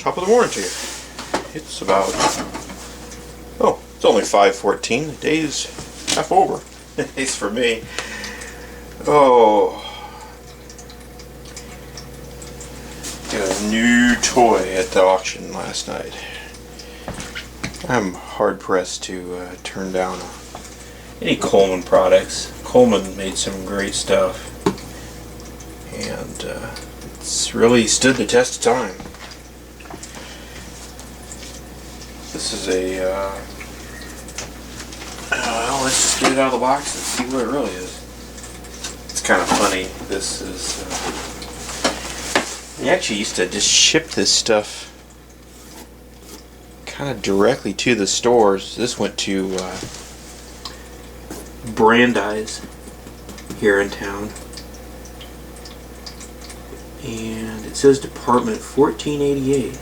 Top of the morning to you. It's about, oh, it's only 5:14. The day's half over. At least for me. Oh. Got a new toy at the auction last night. I'm hard pressed to turn down any Coleman products. Coleman made some great stuff. And it's really stood the test of time. This is a, well, let's just get it out of the box and see what it really is. It's kind of funny. This is, they actually used to just ship this stuff kind of directly to the stores. This went to Brandeis here in town. And it says Department 1488.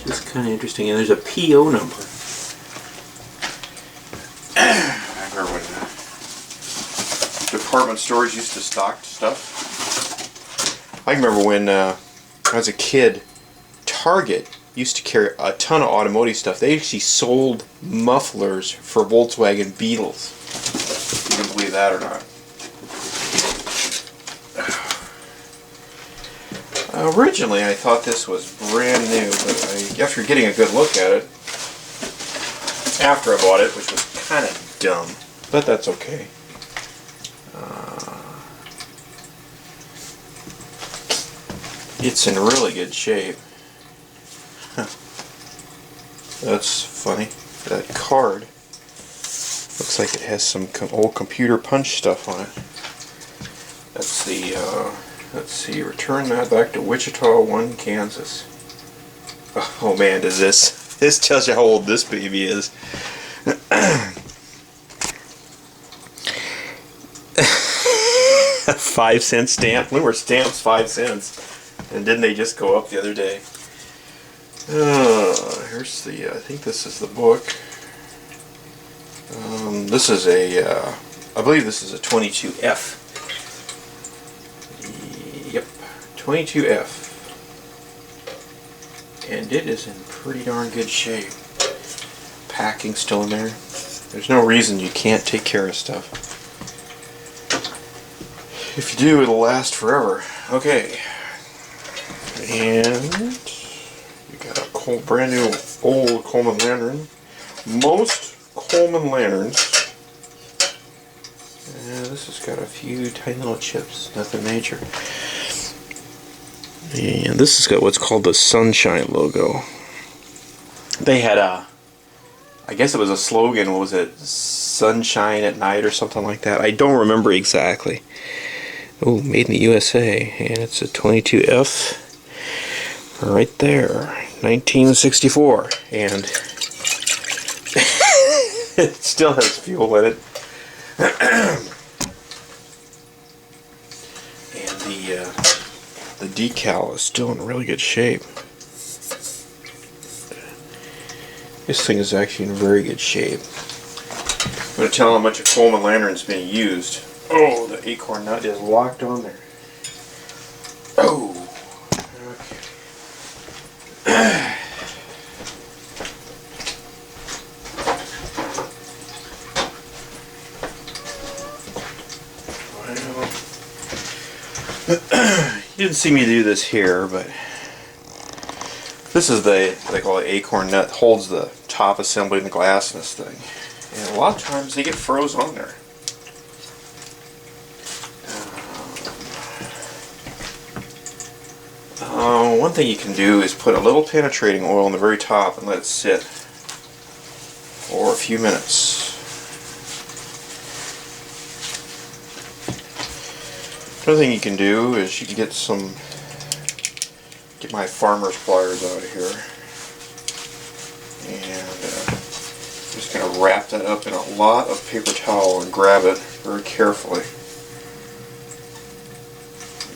Just kind of interesting. And there's a PO number. I remember when department stores used to stock stuff. I remember when I was a kid, Target used to carry a ton of automotive stuff. They actually sold mufflers for Volkswagen Beetles. You can believe that or not. Originally I thought this was brand new, but after getting a good look at it, after I bought it, which was kind of dumb, but that's okay. It's in really good shape. Huh. That's funny. That card looks like it has some old computer punch stuff on it. That's the, let's see, return that back to Wichita 1, Kansas. Oh man, does this tells you how old this baby is. A 5-cent stamp. When were stamps 5 cents? And didn't they just go up the other day? Here's the, I think this is the book. This is a, I believe this is a 22F. Yep, 22F. And it is in pretty darn good shape. Packing still in there. There's no reason you can't take care of stuff. If you do, it'll last forever. Okay. And you got a brand new old Coleman lantern. Most Coleman lanterns. And this has got a few tiny little chips, nothing major. And this has got what's called the Sunshine logo. They had a, I guess it was a slogan, what was it? Sunshine at night or something like that. I don't remember exactly. Oh, made in the USA. And it's a 22F. Right there. 1964. And it still has fuel in it. And the decal is still in really good shape. This thing is actually in very good shape. I'm going to tell how much a Coleman lantern is being used. Oh, the acorn nut is locked on there. Oh, okay. You didn't see me do this here, but this is they call it acorn nut, holds the top assembly in the glass in this thing. And a lot of times they get froze on there. One thing you can do is put a little penetrating oil on the very top and let it sit for a few minutes. Another thing you can do is you can get my farmer's pliers out of here, and I'm just going to wrap that up in a lot of paper towel and grab it very carefully.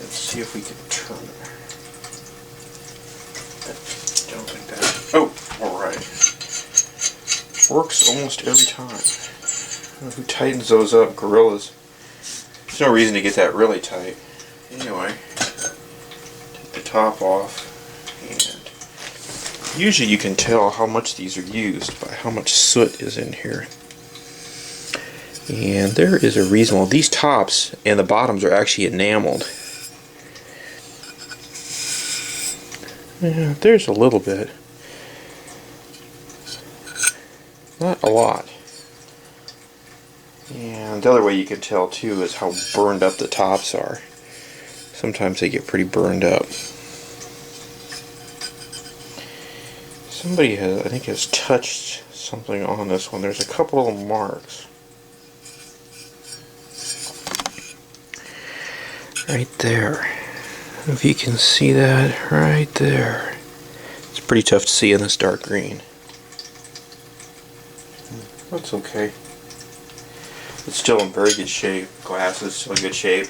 Let's see if we can turn it. I don't think that. Oh, alright. Works almost every time. I don't know who tightens those up? Gorillas. There's no reason to get that really tight. Anyway, take the top off and Usually you can tell how much these are used by how much soot is in here. And there is a reason. Well, these tops and the bottoms are actually enameled. Yeah, there's a little bit. Not a lot. And the other way you can tell too is how burned up the tops are. Sometimes they get pretty burned up. Somebody has, I think, has touched something on this one. There's a couple little marks. Right there. If you can see that right there. It's pretty tough to see in this dark green. That's okay. It's still in very good shape. Glass is still in good shape.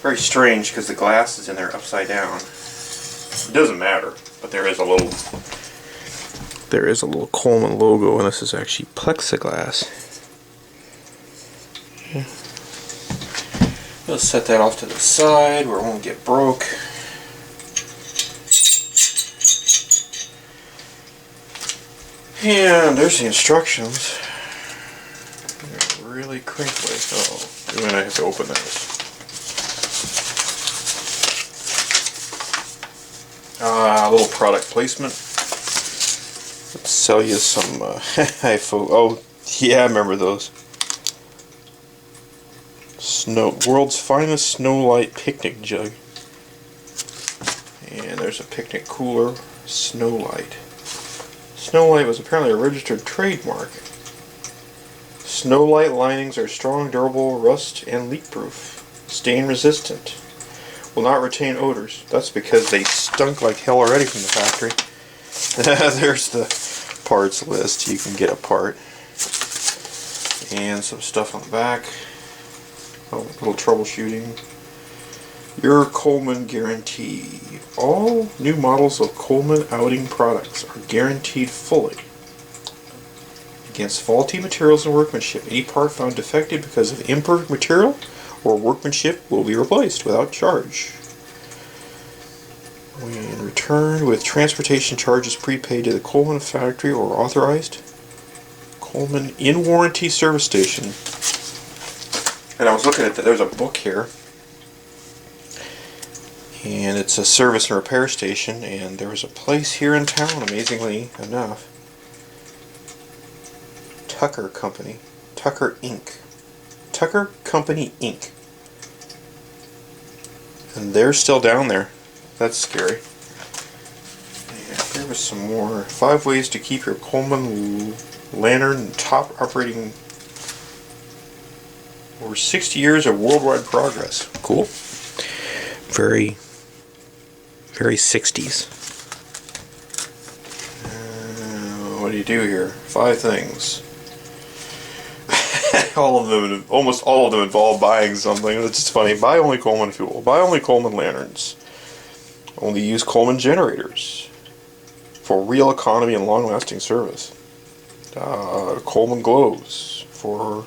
Very strange because the glass is in there upside down. It doesn't matter, but there is a little Coleman logo, and this is actually plexiglass. Yeah. Let's set that off to the side where it won't get broke. And there's the instructions. They're really crinkly. Oh, and then I have to open this. A little product placement. Let's sell you some oh, yeah, I remember those. World's finest snow light picnic jug. And there's a picnic cooler, Snow Light. Snow Light was apparently a registered trademark. Snow Light linings are strong, durable, rust and leak proof, stain resistant, will not retain odors. That's because they stunk like hell already from the factory. There's the parts list. You can get a part. And some stuff on the back. Oh, a little troubleshooting. Your Coleman guarantee. All new models of Coleman outing products are guaranteed fully against faulty materials and workmanship. Any part found defective because of imperfect material or workmanship will be replaced without charge. When returned with transportation charges prepaid to the Coleman factory or authorized Coleman in warranty service station. And I was looking at that, there's a book here, and it's a service and repair station, and there was a place here in town, amazingly enough, Tucker Company, Tucker Inc. Tucker Company Inc. And they're still down there. That's scary. And there was some more. 5 ways to keep your Coleman lantern top operating. Over 60 years of worldwide progress. Cool. Very 60s. What do you do here? 5 things. Almost all of them involve buying something. It's just funny. Buy only Coleman fuel. Buy only Coleman lanterns. Only use Coleman generators for real economy and long-lasting service. Coleman gloves for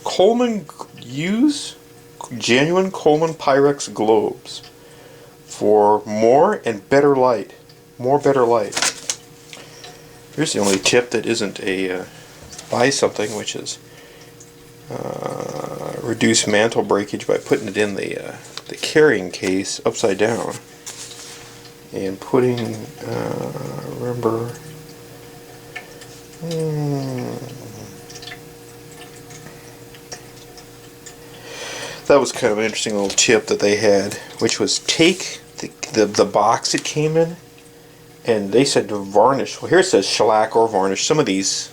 Coleman. Use genuine Coleman Pyrex globes for more and better light. More better light. Here's the only tip that isn't a buy something, which is reduce mantle breakage by putting it in the carrying case upside down and putting remember that was kind of an interesting little tip that they had, which was take the box it came in, and they said to varnish. Well, here it says shellac or varnish. Some of these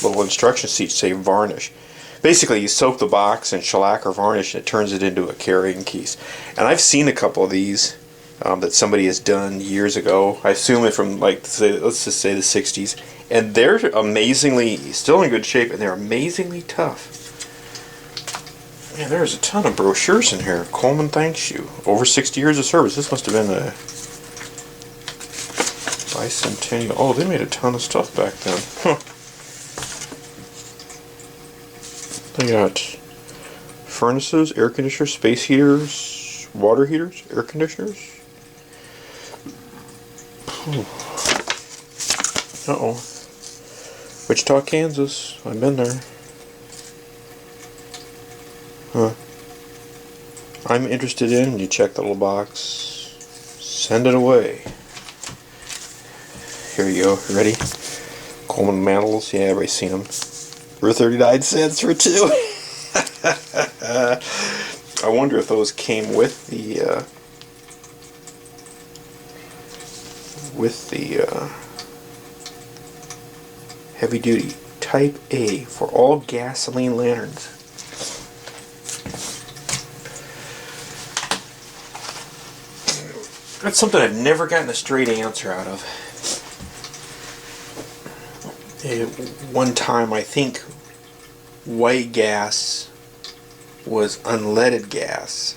little instruction sheets say varnish. Basically, you soak the box in shellac or varnish, and it turns it into a carrying case. And I've seen a couple of these that somebody has done years ago. I assume it from, like, let's just say the 60s. And they're amazingly, still in good shape, and they're amazingly tough. Man, there's a ton of brochures in here. Coleman thanks you. Over 60 years of service. This must have been a bicentennial. Oh, they made a ton of stuff back then. Huh. They got furnaces, air conditioners, space heaters, water heaters, air conditioners. Uh-oh. Wichita, Kansas. I've been there. Huh. I'm interested in, you check the little box. Send it away. Here you go. Ready? Coleman mantles. Yeah, everybody's seen them. For 39 cents for two. I wonder if those came with the heavy duty Type A for all gasoline lanterns. That's something I've never gotten a straight answer out of. One time, I think white gas was unleaded gas.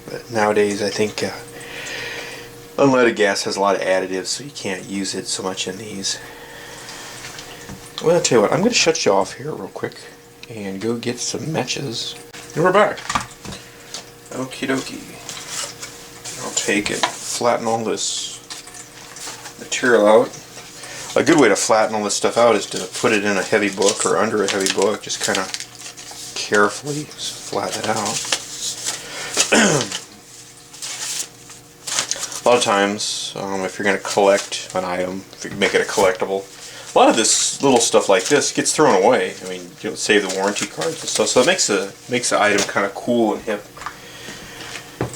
But nowadays, I think unleaded gas has a lot of additives, so you can't use it so much in these. Well, I'll tell you what, I'm going to shut you off here real quick and go get some matches. And we're back. Okie dokie. I'll take it, flatten all this material out. A good way to flatten all this stuff out is to put it in a heavy book or under a heavy book. Just kind of carefully flatten it out. A lot of times, if you're going to collect an item, if you make it a collectible, a lot of this little stuff like this gets thrown away. I mean, you'll save the warranty cards and stuff, so it makes the item kind of cool and hip.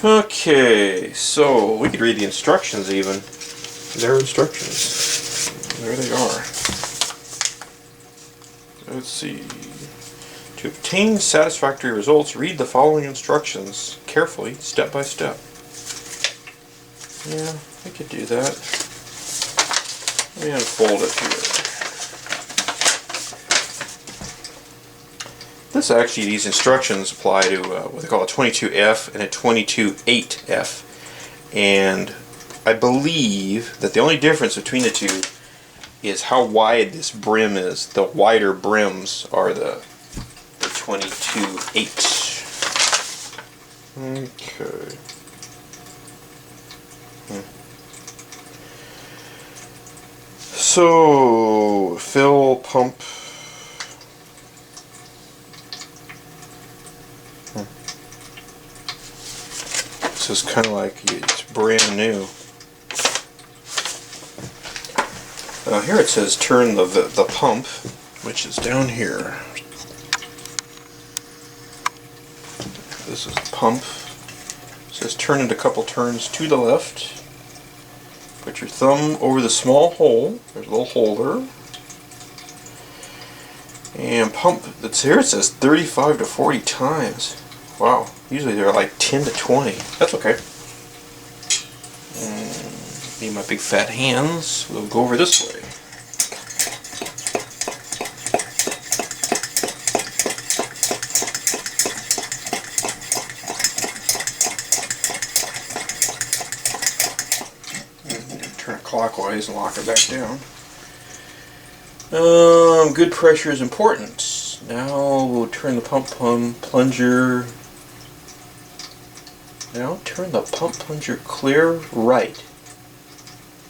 Okay, so we could read the instructions even. There are instructions. There they are. Let's see. To obtain satisfactory results, read the following instructions carefully, step by step. Yeah, we could do that. Let me unfold it here. These instructions apply to what they call a 22F and a 22.8F. And I believe that the only difference between the two is how wide this brim is. The wider brims are the 22.8. Okay. So, fill, pump. This is kind of like it's brand new. Here it says turn the pump, which is down here. This is the pump. It says turn it a couple turns to the left. Put your thumb over the small hole. There's a little hole there. And pump. That's here. It says 35 to 40 times. Wow. Usually they're like 10 to 20. That's okay. Need my big fat hands. We'll go over this way. Turn it clockwise and lock it back down. Good pressure is important. Now we'll turn the pump plunger. Now turn the pump plunger clear right.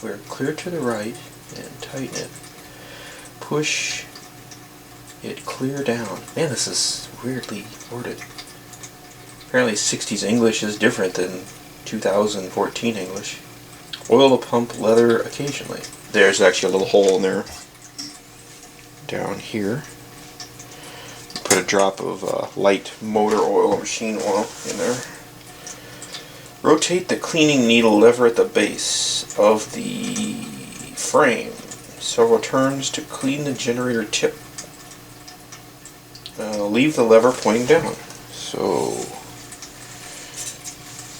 We're clear to the right and tighten it. Push it clear down. Man, this is weirdly worded. Apparently 60s English is different than 2014 English. Oil the pump leather occasionally. There's actually a little hole in there. Down here. Put a drop of light motor oil or machine oil in there. Rotate the cleaning needle lever at the base of the frame several turns to clean the generator tip. Leave the lever pointing down. So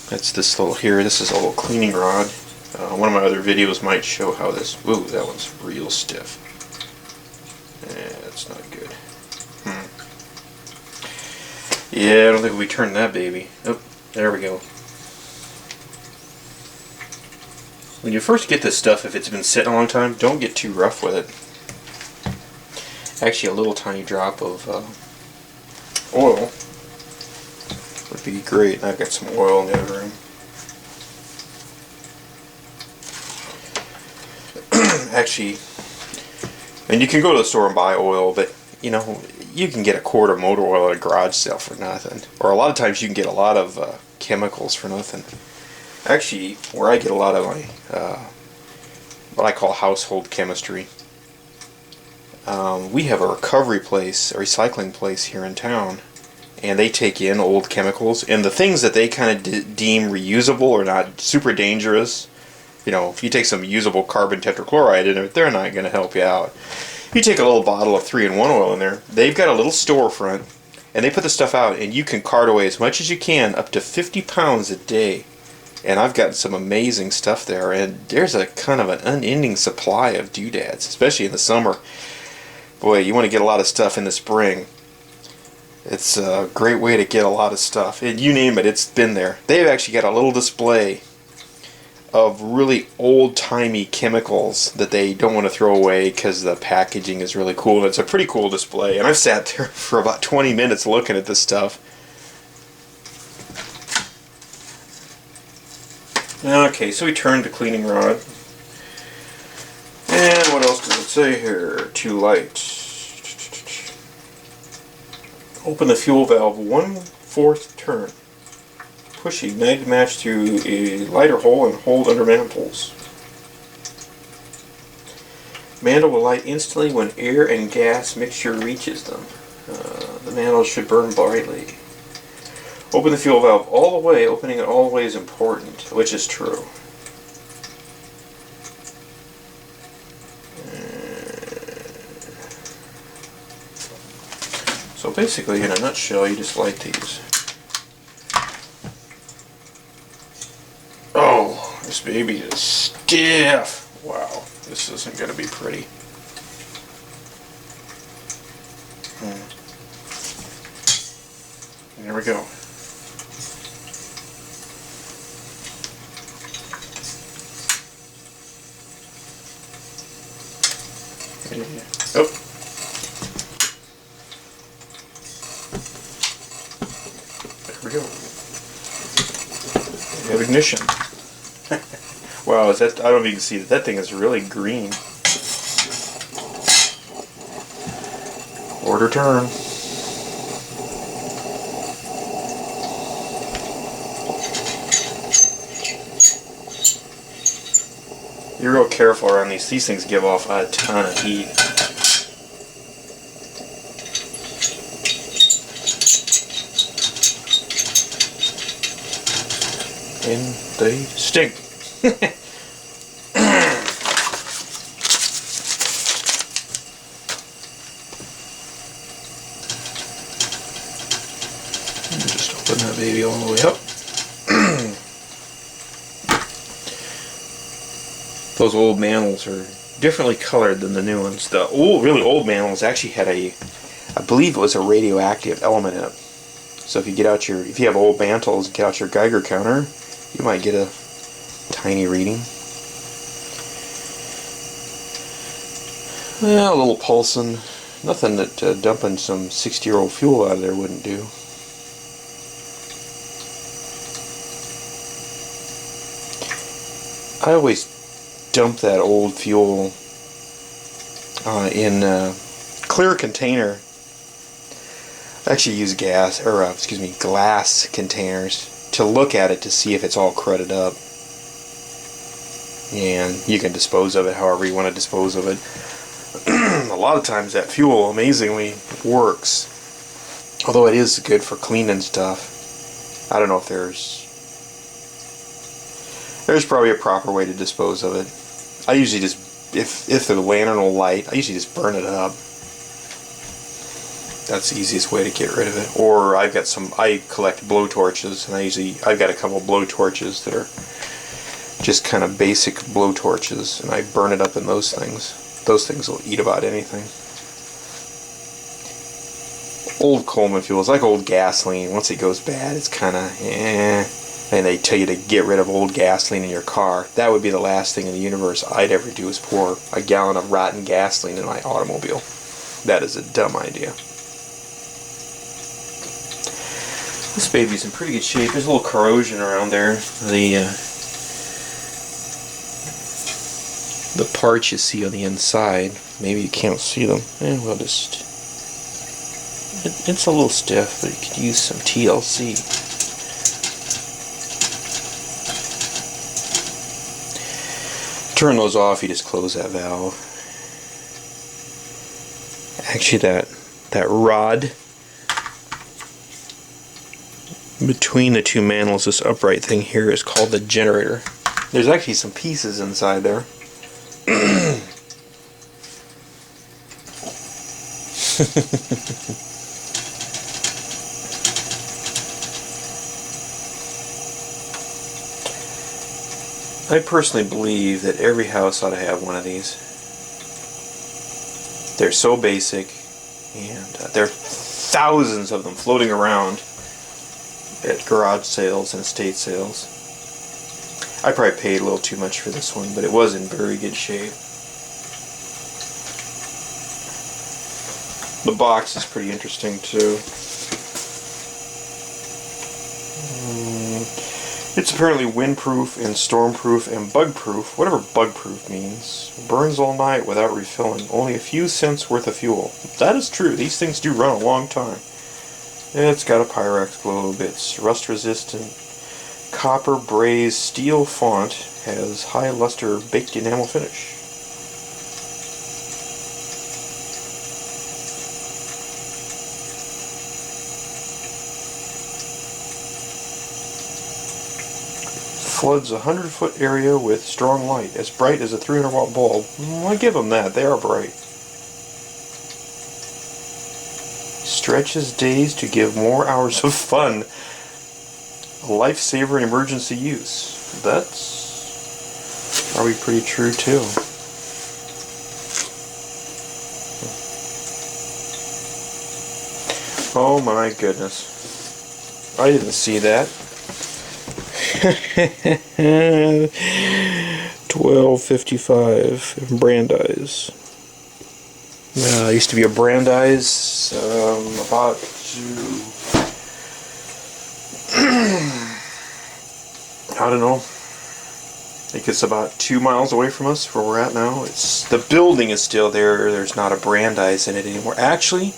that's this little here. This is a little cleaning rod. One of my other videos might show how this. Ooh, that one's real stiff. That's not good. Yeah, I don't think we turned that baby. Oh, there we go. When you first get this stuff, if it's been sitting a long time, don't get too rough with it. Actually, a little tiny drop of oil would be great. And I've got some oil in the other room. actually, and you can go to the store and buy oil, but you know, you can get a quart of motor oil at a garage sale for nothing. Or a lot of times you can get a lot of chemicals for nothing. Actually, where I get a lot of my, what I call household chemistry, we have a recovery place, a recycling place here in town, and they take in old chemicals, and the things that they kind of deem reusable or not super dangerous, you know, if you take some usable carbon tetrachloride in it, they're not going to help you out. You take a little bottle of 3-in-1 oil in there, they've got a little storefront, and they put the stuff out, and you can cart away as much as you can, up to 50 pounds a day. And I've gotten some amazing stuff there, and there's a kind of an unending supply of doodads, especially in the summer. Boy, you want to get a lot of stuff in the spring. It's a great way to get a lot of stuff. And you name it, it's been there. They've actually got a little display of really old-timey chemicals that they don't want to throw away because the packaging is really cool. And it's a pretty cool display. And I've sat there for about 20 minutes looking at this stuff. Okay, so we turn to cleaning rod. And what else does it say here? Too light. Open the fuel valve 1/4 turn. Push ignited match through a lighter hole and hold under manifolds. Mantle will light instantly when air and gas mixture reaches them. The mantle should burn brightly. Open the fuel valve all the way. Opening it all the way is important, which is true. So basically, in a nutshell, you just light these. Oh, this baby is stiff. Wow, this isn't going to be pretty. There we go. Oh. There we go. We have ignition. Wow, is that? I don't know if you can see that. That thing is really green. Quarter turn. You're real careful around these. These things give off a ton of heat. And they stink. Just open that baby all the way up. Those old mantles are differently colored than the new ones. The really old mantles actually had I believe it was a radioactive element in it. So if you have old mantles, get out your Geiger counter, you might get a tiny reading. Well, a little pulsing. Nothing that dumping some 60-year-old fuel out of there wouldn't do. I always dump that old fuel in a clear container. I actually use glass containers to look at it to see if it's all crudded up. And you can dispose of it however you want to dispose of it. A lot of times that fuel amazingly works. Although it is good for cleaning stuff. I don't know if there's probably a proper way to dispose of it. I usually just, if the lantern will light, I usually just burn it up. That's the easiest way to get rid of it. Or I collect blow torches, and I've got a couple blow torches that are just kind of basic blow torches, and I burn it up in those things. Those things will eat about anything. Old Coleman fuel is like old gasoline. Once it goes bad, it's kind of And they tell you to get rid of old gasoline in your car. That would be the last thing in the universe I'd ever do, is pour a gallon of rotten gasoline in my automobile. That is a dumb idea. This baby's in pretty good shape. There's a little corrosion around there. the parts you see on the inside. Maybe you can't see them. We'll just... It's a little stiff, but you could use some TLC. Turn those off, you just close that valve. Actually, that rod between the two manholes, this upright thing here, is called the generator. There's actually some pieces inside there. I personally believe that every house ought to have one of these. They're so basic, and there are thousands of them floating around at garage sales and estate sales. I probably paid a little too much for this one, but it was in very good shape. The box is pretty interesting too. It's apparently windproof and stormproof and bugproof, whatever bugproof means. Burns all night without refilling. Only a few cents worth of fuel. That is true. These things do run a long time. It's got a Pyrex globe. It's rust resistant. Copper brazed steel font. Has high luster baked enamel finish. Floods a 100-foot area with strong light, as bright as a 300-watt bulb. I give them that, they are bright. Stretches days to give more hours of fun. A lifesaver in emergency use. That's probably pretty true too. Oh my goodness. I didn't see that. $12.55 Brandeis. I used to be a Brandeis about I don't know. I think it's about 2 miles away from us where we're at now. It's the building is still there. There's not a Brandeis in it anymore. Actually,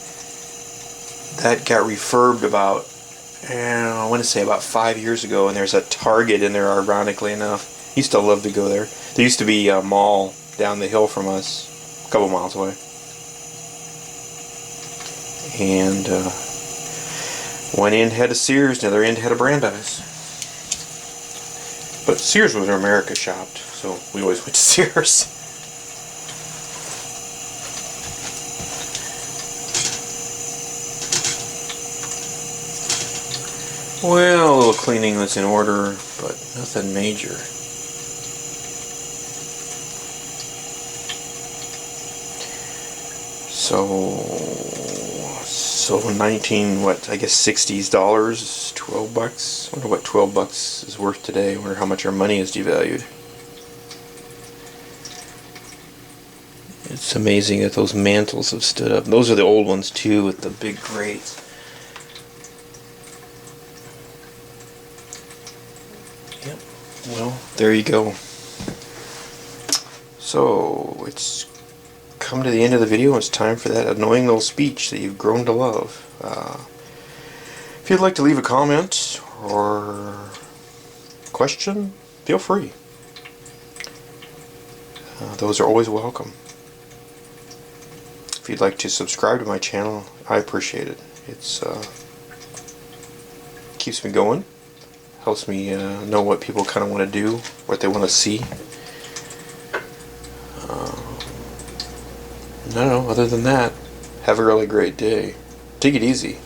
that got refurbed about I want to say about 5 years ago, and there's a Target in there, ironically enough. Used to love to go there. There used to be a mall down the hill from us, a couple miles away. And one end had a Sears, the other end had a Brandeis. But Sears was where America shopped, so we always went to Sears. Well, a little cleaning was in order, but nothing major. So 19, what, I guess 60s dollars, 12 bucks. I wonder what 12 bucks is worth today. I wonder how much our money is devalued. It's amazing that those mantles have stood up. Those are the old ones too, with the big grates. Yep. Well, there you go. So it's come to the end of the video. It's time for that annoying little speech that you've grown to love. If you'd like to leave a comment or question, feel free. Those are always welcome. If you'd like to subscribe to my channel, I appreciate it. It's keeps me going, helps me know what people kind of want to do, what they want to see. I don't know, other than that, have a really great day. Take it easy.